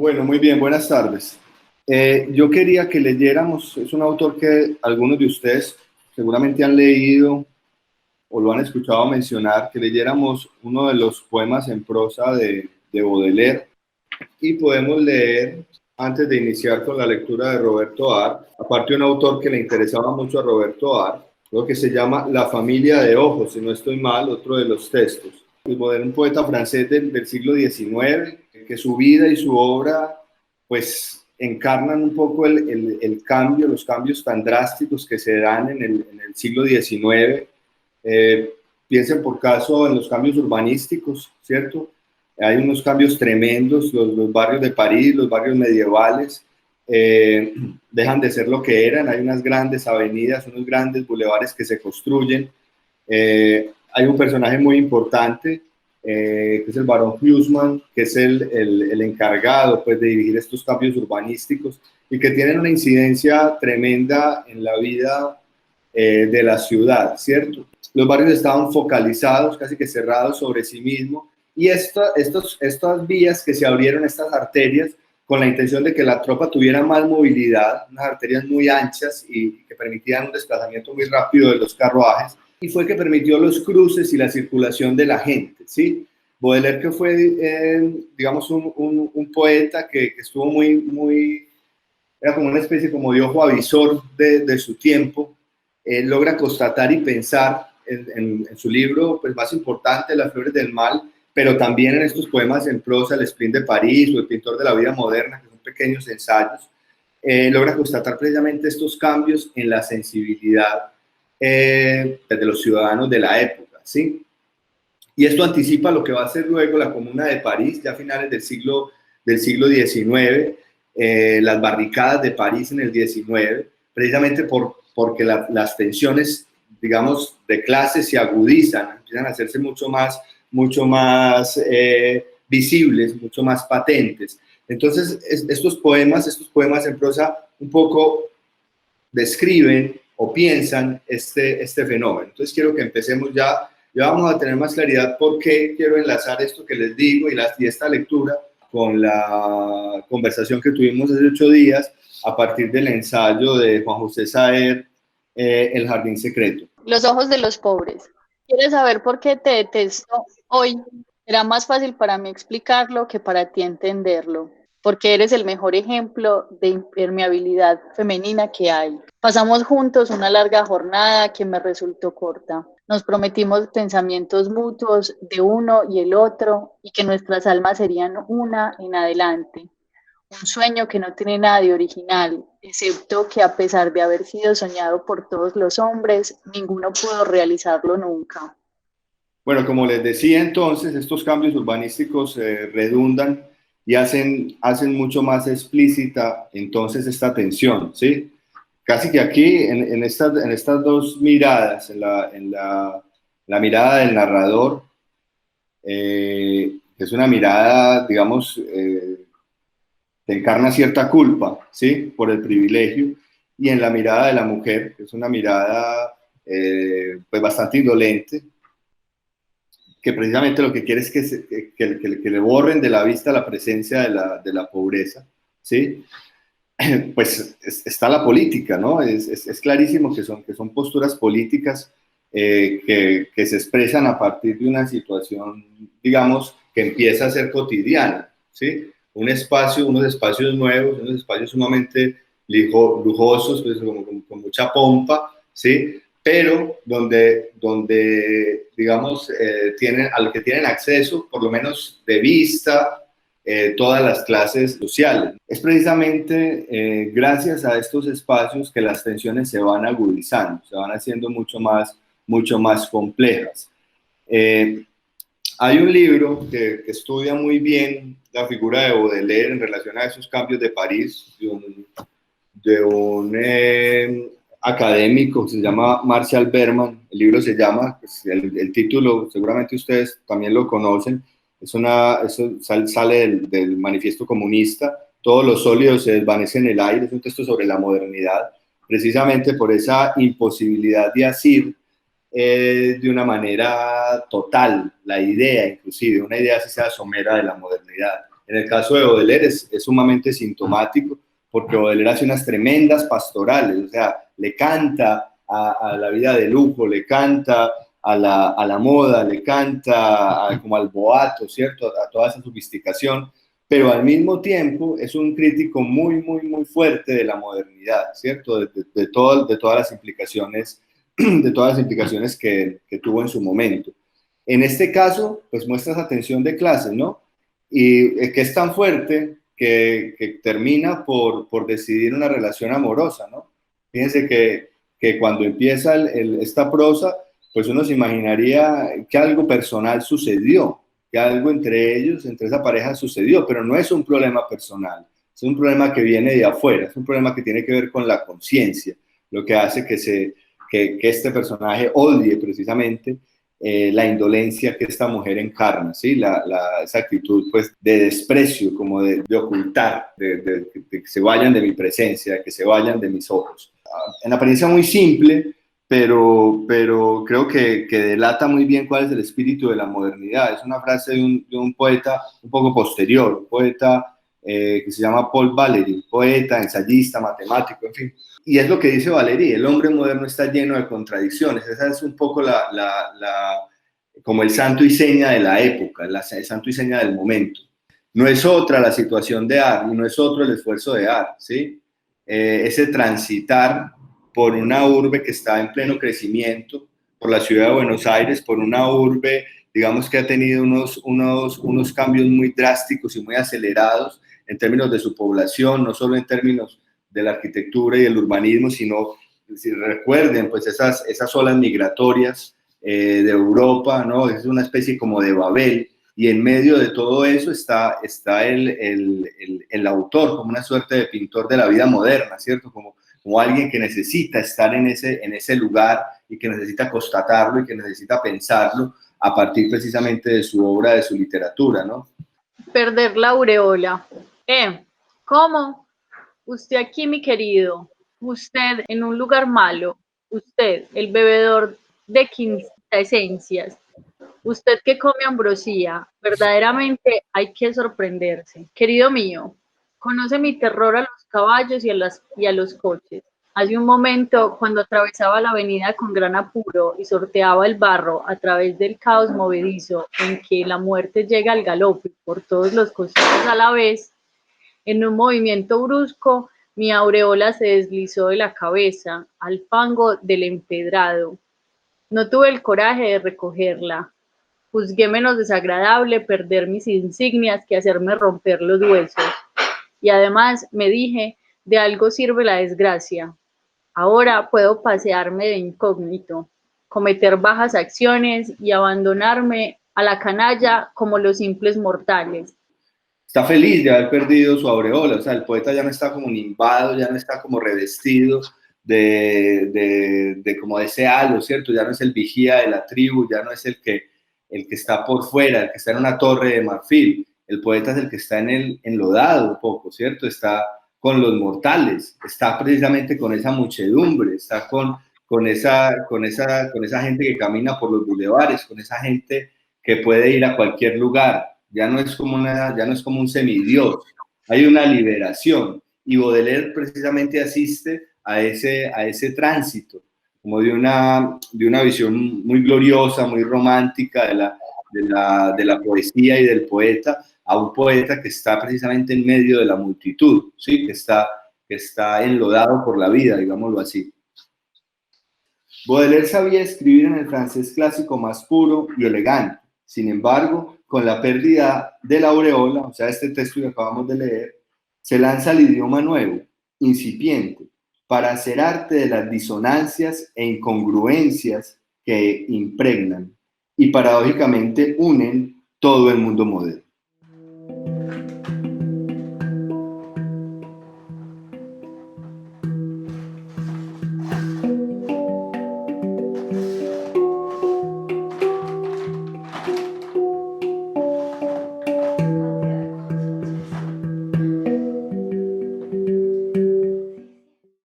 Bueno, muy bien, buenas tardes. Yo quería que leyéramos, es un autor que algunos de ustedes seguramente han leído o lo han escuchado mencionar, que leyéramos uno de los poemas en prosa de Baudelaire, y podemos leer, antes de iniciar con la lectura de Roberto Art, aparte de un autor que le interesaba mucho a Roberto Art, lo que se llama La familia de ojos, si no estoy mal, otro de los textos. Y Baudelaire, un poeta francés del siglo XIX, que su vida y su obra pues encarnan un poco el cambio, los cambios tan drásticos que se dan en el siglo XIX. Piensen por caso en los cambios urbanísticos, ¿cierto? Hay unos cambios tremendos, los barrios de París, los barrios medievales, dejan de ser lo que eran, hay unas grandes avenidas, unos grandes bulevares que se construyen. Hay un personaje muy importante, que es el barón Huysmans, que es el encargado pues, de dirigir estos cambios urbanísticos y que tienen una incidencia tremenda en la vida de la ciudad, ¿cierto? Los barrios estaban focalizados, casi que cerrados sobre sí mismos, y estas vías que se abrieron, estas arterias, con la intención de que la tropa tuviera más movilidad, unas arterias muy anchas y que permitían un desplazamiento muy rápido de los carruajes, y fue que permitió los cruces y la circulación de la gente, ¿sí? Baudelaire, que fue, digamos, un poeta que estuvo era como una especie como de ojo avisor de su tiempo, logra constatar y pensar en su libro pues, más importante, Las flores del mal, pero también en estos poemas en prosa, El Sprint de París o El pintor de la vida moderna, que son pequeños ensayos, logra constatar precisamente estos cambios en la sensibilidad de los ciudadanos de la época, ¿sí? Y esto anticipa lo que va a ser luego la Comuna de París, ya a finales del siglo XIX, las barricadas de París en el XIX, precisamente porque las tensiones, digamos, de clase se agudizan, empiezan a hacerse mucho más visibles, mucho más patentes. Entonces, estos poemas en prosa un poco describen o piensan este fenómeno. Entonces, quiero que empecemos ya vamos a tener más claridad por qué quiero enlazar esto que les digo y esta lectura con la conversación que tuvimos hace 8 días a partir del ensayo de Juan José Saer, El jardín secreto. Los ojos de los pobres. ¿Quieres saber por qué te detesto hoy? Será más fácil para mí explicarlo que para ti entenderlo, porque eres el mejor ejemplo de impermeabilidad femenina que hay. Pasamos juntos una larga jornada que me resultó corta. Nos prometimos pensamientos mutuos de uno y el otro y que nuestras almas serían una en adelante. Un sueño que no tiene nada de original, excepto que a pesar de haber sido soñado por todos los hombres, ninguno pudo realizarlo nunca. Bueno, como les decía entonces, estos cambios urbanísticos redundan y hacen mucho más explícita entonces esta tensión, ¿sí? Casi que aquí, en estas dos miradas, la mirada del narrador, que es una mirada, digamos, que encarna cierta culpa, ¿sí? Por el privilegio, y en la mirada de la mujer, que es una mirada pues bastante indolente, que precisamente lo que quiere es que le borren de la vista la presencia de la pobreza, ¿sí? Pues está la política, ¿no? Es clarísimo que son posturas políticas que se expresan a partir de una situación, digamos, que empieza a ser cotidiana, ¿sí? Unos espacios nuevos, unos espacios sumamente lujosos, pues, con mucha pompa, ¿sí? Pero donde digamos, al que tienen acceso, por lo menos de vista, todas las clases sociales. Es precisamente gracias a estos espacios que las tensiones se van agudizando, se van haciendo mucho más complejas. Hay un libro que estudia muy bien la figura de Baudelaire en relación a esos cambios de París, de un académico que se llama Marshall Berman. El libro se llama, pues, el título seguramente ustedes también lo conocen, eso sale del manifiesto comunista, todos los sólidos se desvanecen en el aire, es un texto sobre la modernidad, precisamente por esa imposibilidad de asir de una manera total la idea, inclusive, una idea así sea somera de la modernidad. En el caso de Baudelaire es sumamente sintomático, porque Baudelaire hace unas tremendas pastorales, o sea, le canta a la vida de lujo, le canta a la moda, le canta como al boato, ¿cierto? A toda esa sofisticación, pero al mismo tiempo es un crítico muy, muy, muy fuerte de la modernidad, ¿cierto? De todas las implicaciones, de todas las implicaciones que tuvo en su momento. En este caso, pues muestra esa tensión de clases, ¿no? Y que es tan fuerte que termina por decidir una relación amorosa, ¿no? Fíjense que cuando empieza esta prosa, pues uno se imaginaría que algo personal sucedió, que algo entre ellos, entre esa pareja sucedió, pero no es un problema personal, es un problema que viene de afuera, es un problema que tiene que ver con la conciencia, lo que hace que este personaje odie precisamente la indolencia que esta mujer encarna, ¿sí? Esa actitud pues, de desprecio, como de ocultar, de que se vayan de mi presencia, de que se vayan de mis ojos. En apariencia muy simple, pero creo que delata muy bien cuál es el espíritu de la modernidad. Es una frase de un poeta un poco posterior, un poeta que se llama Paul Valéry, poeta, ensayista, matemático, en fin. Y es lo que dice Valéry, el hombre moderno está lleno de contradicciones. Esa es un poco como el santo y seña de la época, el santo y seña del momento. No es otra la situación de Art, y no es otro el esfuerzo de Art, ¿sí? Ese transitar por una urbe que está en pleno crecimiento, por la ciudad de Buenos Aires, por una urbe, digamos, que ha tenido unos cambios muy drásticos y muy acelerados en términos de su población, no solo en términos de la arquitectura y el urbanismo, sino, si recuerden, pues esas olas migratorias de Europa, ¿no? Es una especie como de Babel, y en medio de todo eso está el autor como una suerte de pintor de la vida moderna, ¿cierto? Como alguien que necesita estar en ese lugar y que necesita constatarlo y que necesita pensarlo a partir precisamente de su obra, de su literatura, ¿no? Perder la aureola. ¿Cómo? Usted aquí, mi querido, usted en un lugar malo, usted, el bebedor de quintesencias, usted que come ambrosía, verdaderamente hay que sorprenderse. Querido mío, conoce mi terror a los caballos y a los coches. Hace un momento, cuando atravesaba la avenida con gran apuro y sorteaba el barro a través del caos movedizo en que la muerte llega al galope por todos los costados a la vez, en un movimiento brusco, mi aureola se deslizó de la cabeza al fango del empedrado. No tuve el coraje de recogerla. Juzgué menos desagradable perder mis insignias que hacerme romper los huesos. Y además me dije, de algo sirve la desgracia. Ahora puedo pasearme de incógnito, cometer bajas acciones y abandonarme a la canalla como los simples mortales. Está feliz de haber perdido su aureola, o sea, el poeta ya no está como nimbado, ya no está como revestido como de ese halo, ¿cierto? Ya no es el vigía de la tribu, ya no es el que está por fuera, el que está en una torre de marfil. El poeta es el que está enlodado un poco, ¿cierto? Está con los mortales, está precisamente con esa muchedumbre, está con esa gente que camina por los bulevares, con esa gente que puede ir a cualquier lugar. Ya no es como un semidios, hay una liberación, y Baudelaire precisamente asiste a ese tránsito, como de una visión muy gloriosa, muy romántica de la poesía y del poeta, a un poeta que está precisamente en medio de la multitud, ¿sí? que está enlodado por la vida, digámoslo así. Baudelaire sabía escribir en el francés clásico más puro y elegante. Sin embargo, con la pérdida de la aureola, o sea, este texto que acabamos de leer, se lanza al idioma nuevo, incipiente, para hacer arte de las disonancias e incongruencias que impregnan y paradójicamente unen todo el mundo moderno.